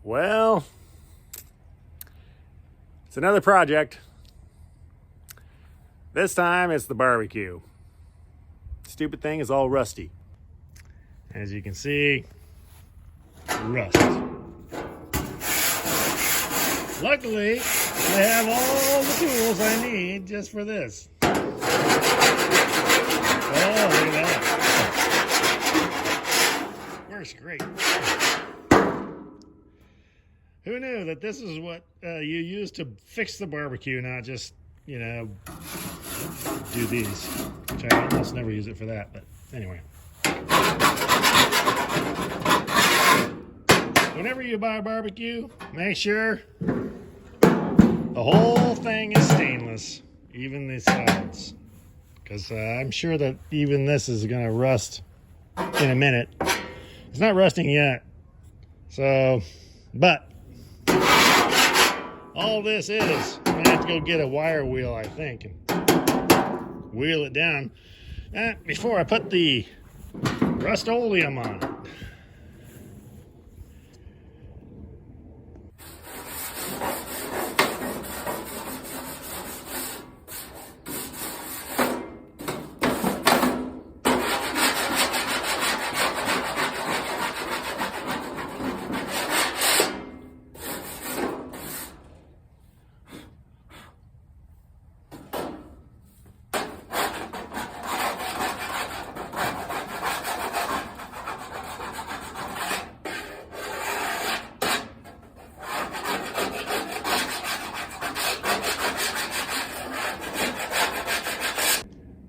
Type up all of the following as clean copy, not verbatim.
Well, it's another project. This time it's the barbecue. Stupid thing is all rusty. As you can see, rust. Luckily, I have all the tools I need just for this. Oh, look at that. Works great. Who knew that this is what you use to fix the barbecue, not just, do these, which I almost never use it for that, but anyway. Whenever you buy a barbecue, make sure the whole thing is stainless, even the sides, because I'm sure that even this is going to rust in a minute. It's not rusting yet, so, but all this is, I'm going to have to go get a wire wheel, I think, and wheel it down before I put the Rust-Oleum on it.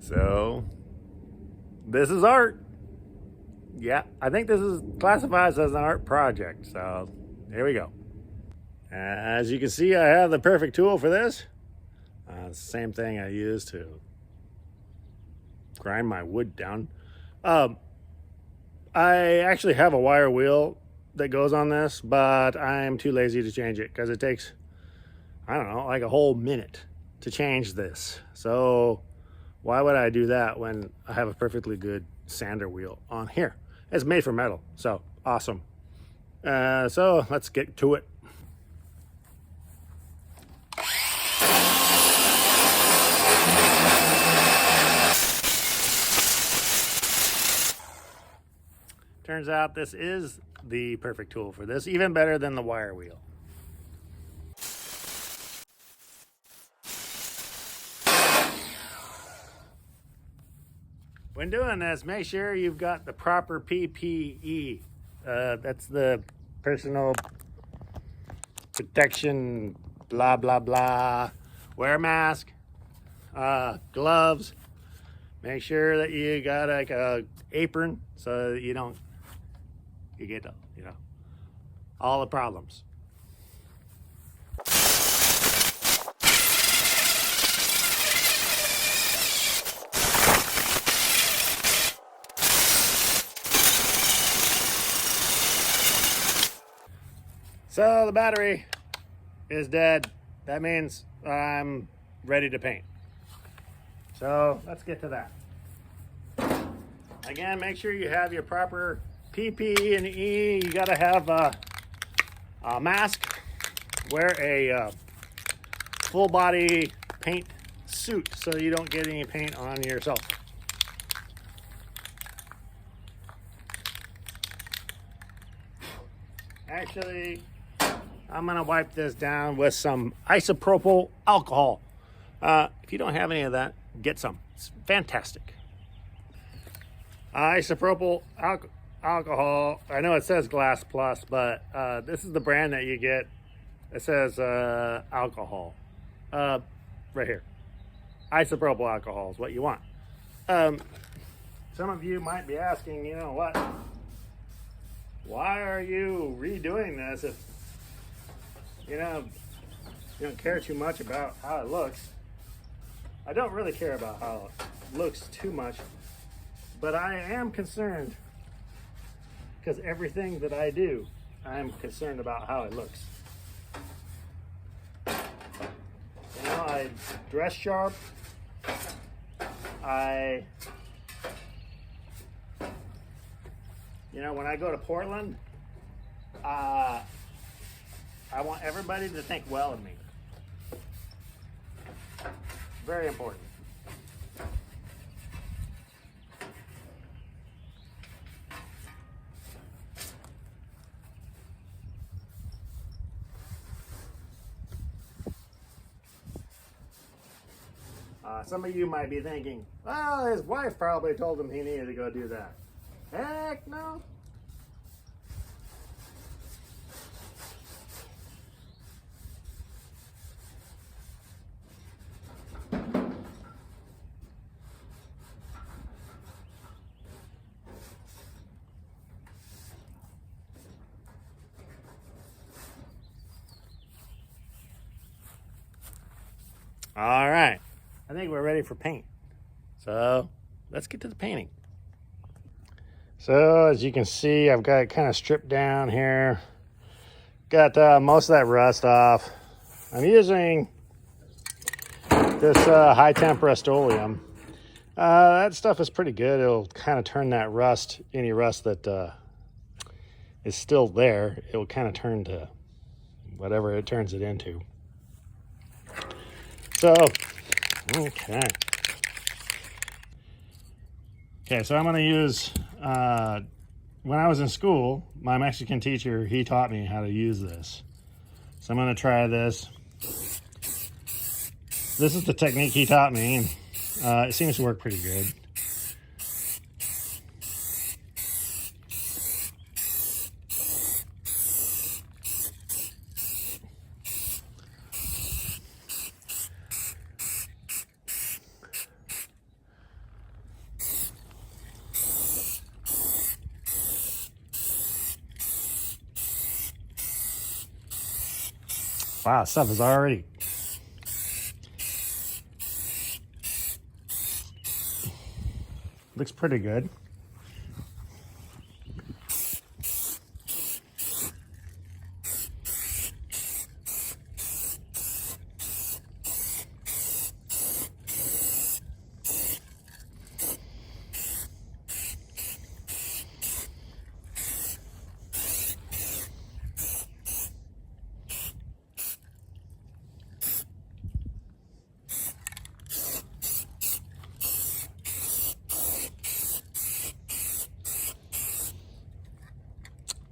So, this is art. Yeah, I think this is classified as an art project. So, here we go. As you can see, I have the perfect tool for this. Same thing I use to grind my wood down. I actually have a wire wheel that goes on this, but I'm too lazy to change it because it takes, I don't know, like a whole minute to change this. So, why would I do that when I have a perfectly good sander wheel on here? It's made for metal, so awesome. So let's get to it. Turns out this is the perfect tool for this, even better than the wire wheel. When doing this, make sure you've got the proper PPE. That's the personal protection, blah, blah, blah. Wear a mask, gloves. Make sure that you got like a apron so that you get, all the problems. So the battery is dead. That means I'm ready to paint. So let's get to that. Again, make sure you have your proper PPE and E. You gotta have a mask. Wear a full body paint suit so you don't get any paint on yourself. Actually, I'm gonna wipe this down with some isopropyl alcohol. If you don't have any of that, get some. It's fantastic. Isopropyl alcohol. I know it says Glass Plus, but this is the brand that you get. It says alcohol right here. Isopropyl alcohol is what you want. Some of you might be asking, what? Why are you redoing this if you don't care too much about how it looks? I don't really care about how it looks too much, but I am concerned because everything that I do, I'm concerned about how it looks. I dress sharp. When I go to Portland, I want everybody to think well of me. Very important. Some of you might be thinking, well, his wife probably told him he needed to go do that. Heck no. All right, I think we're ready for paint. So let's get to the painting. So as you can see, I've got it kind of stripped down here. Got most of that rust off. I'm using this high temp Rust-Oleum. That stuff is pretty good. It'll kind of turn that rust, any rust that is still there, it will kind of turn to whatever it turns it into. So, okay, so I'm going to use, when I was in school, my Mexican teacher, he taught me how to use this. So I'm going to try this. This is the technique he taught me, and it seems to work pretty good. Wow, stuff is already looks pretty good.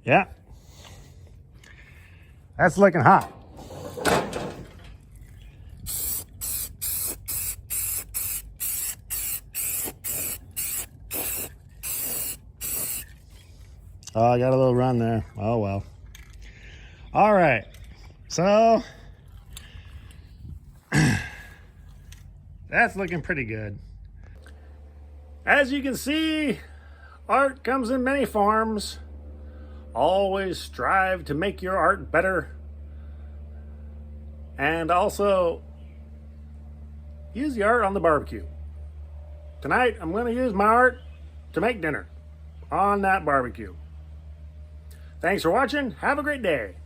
Yeah, that's looking hot. Oh, I got a little run there. Oh, well. All right, so that's looking pretty good. As you can see, art comes in many forms. Always strive to make your art better. And also, use the art on the barbecue. Tonight, I'm going to use my art to make dinner on that barbecue. Thanks for watching. Have a great day.